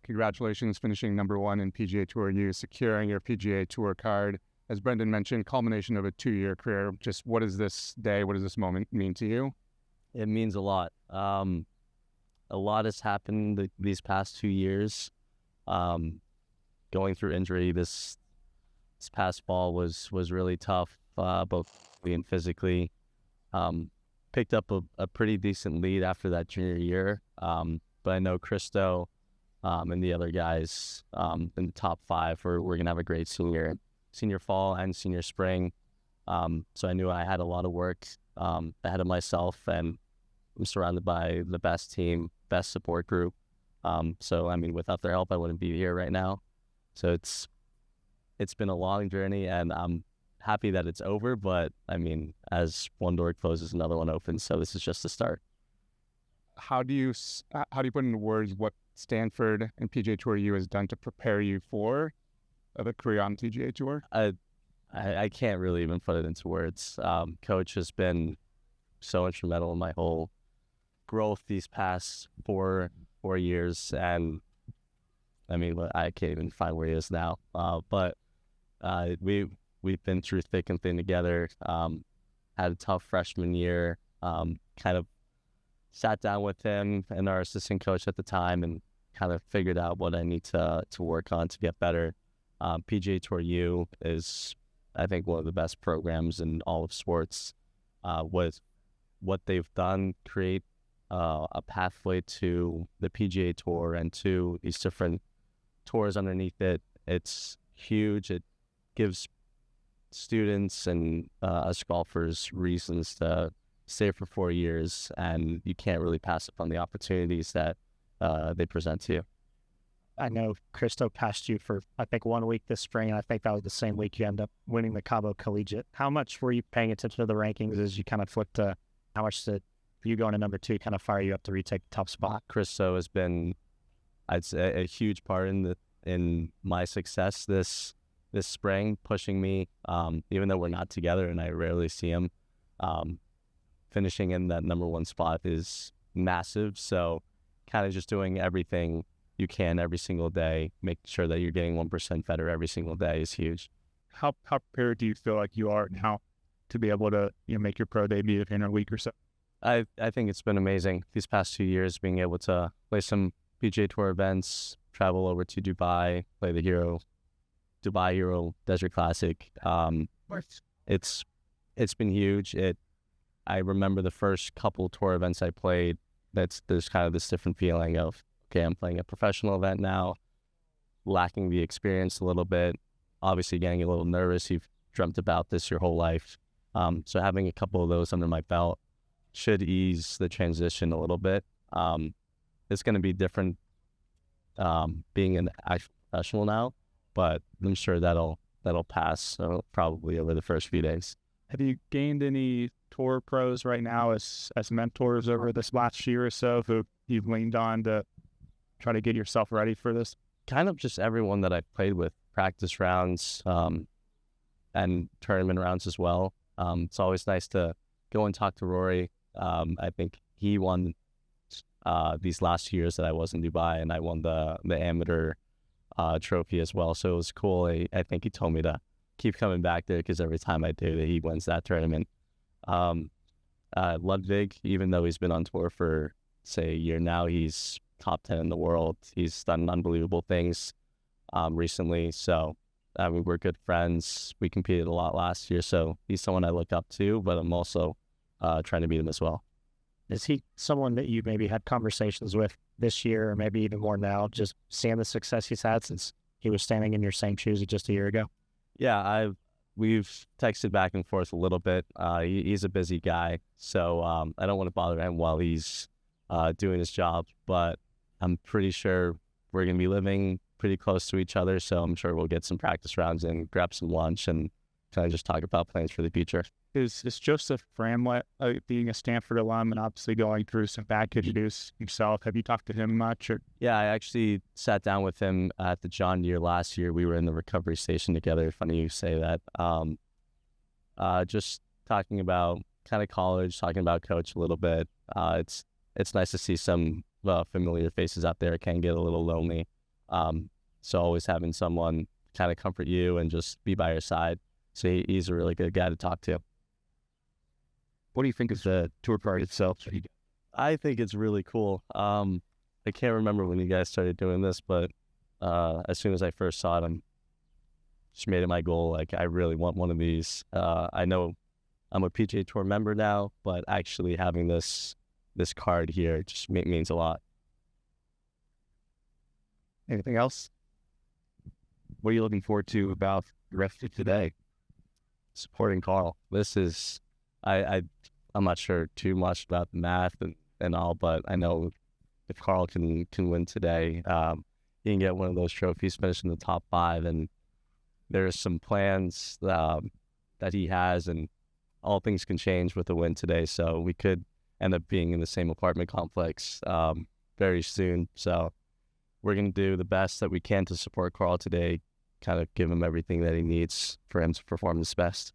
congratulations finishing #1 in PGA Tour U, securing your PGA Tour card. As Brendan mentioned, culmination of a 2-year career. Just what does this day, what does this moment mean to you? It means a lot. A lot has happened these past 2 years. Going through injury this past fall was really tough, both mentally and physically. Picked up a pretty decent lead after that junior year, but I know Christo and the other guys in the top 5 we're going to have a great senior fall and senior spring. So I knew I had a lot of work ahead of myself, and I'm surrounded by the best team, best support group. So, I mean, without their help, I wouldn't be here right now. So it's been a long journey, and I'm happy that it's over. But, I mean, as one door closes, another one opens. So this is just the start. How do you put into words what Stanford and PGA Tour U has done to prepare you for a career on the PGA Tour? I can't really even put it into words. Coach has been so instrumental in my whole growth these past four years, and I mean, I can't even find where he is now. But we've been through thick and thin together. Had a tough freshman year. Kind of sat down with him and our assistant coach at the time, and kind of figured out what I need to work on to get better. PGA Tour U is, I think, one of the best programs in all of sports. With what they've done, create a pathway to the PGA Tour and to these different tours underneath it. It's huge. It gives students and us golfers reasons to stay for 4 years, and you can't really pass up on the opportunities that they present to you. I know Christo passed you for, I think, 1 week this spring, and I think that was the same week you ended up winning the Cabo Collegiate. How much were you paying attention to the rankings as you kind of flipped to how much did you going to #2 kind of fire you up to retake the top spot? Christo has been, I'd say, a huge part in my success this spring, pushing me, even though we're not together and I rarely see him. Finishing in that #1 spot is massive. So kind of just doing everything you can every single day, making sure that you're getting 1% better every single day is huge. How prepared do you feel like you are now to be able to make your pro debut in a week or so? I think it's been amazing these past 2 years, being able to play some PGA Tour events, travel over to Dubai, play the Dubai Hero Desert Classic. It's been huge. I remember the first couple tour events I played, there's kind of this different feeling of, okay, I'm playing a professional event now, lacking the experience a little bit, obviously getting a little nervous. You've dreamt about this your whole life. So having a couple of those under my belt should ease the transition a little bit. It's going to be different being an actual professional now, but I'm sure that'll pass probably over the first few days. Have you gained any tour pros right now as mentors over this last year or so who you've leaned on to try to get yourself ready for this? Kind of just everyone that I've played with, practice rounds and tournament rounds as well. It's always nice to go and talk to Rory. I think he won these last years that I was in Dubai, and I won the amateur trophy as well. So it was cool. I think he told me to keep coming back there because every time I do that, he wins that tournament. Ludwig, even though he's been on tour for, say, a year now, he's top 10 in the world. He's done unbelievable things recently. So we're good friends. We competed a lot last year. So he's someone I look up to, but I'm also trying to beat him as well. Is he someone that you maybe had conversations with this year, or maybe even more now, just seeing the success he's had since he was standing in your same shoes just a year ago? Yeah, we've texted back and forth a little bit. He's a busy guy, so I don't want to bother him while he's doing his job, but I'm pretty sure we're going to be living pretty close to each other, so I'm sure we'll get some practice rounds and grab some lunch and kind of just talk about plans for the future. Is Joseph Bramlett, being a Stanford alum and obviously going through some baggage issues himself, have you talked to him much? Or? Yeah, I actually sat down with him at the John Deere last year. We were in the recovery station together. Funny you say that. Just talking about kind of college, talking about coach a little bit. It's nice to see some familiar faces out there. It can get a little lonely So always having someone kind of comfort you and just be by your side. So he's a really good guy to talk to. What do you think of the tour card itself? I think it's really cool. I can't remember when you guys started doing this, but as soon as I first saw it, I just made it my goal. Like, I really want one of these. I know I'm a PGA Tour member now, but actually having this card here just means a lot. Anything else? What are you looking forward to about the rest of today? Supporting Carl. This is, I'm not sure too much about the math and all, but I know if Carl can win today, he can get one of those trophies, finish in the top 5, and there's some plans that he has, and all things can change with a win today. So we could end up being in the same apartment complex very soon. So we're going to do the best that we can to support Carl today, kind of give him everything that he needs for him to perform his best.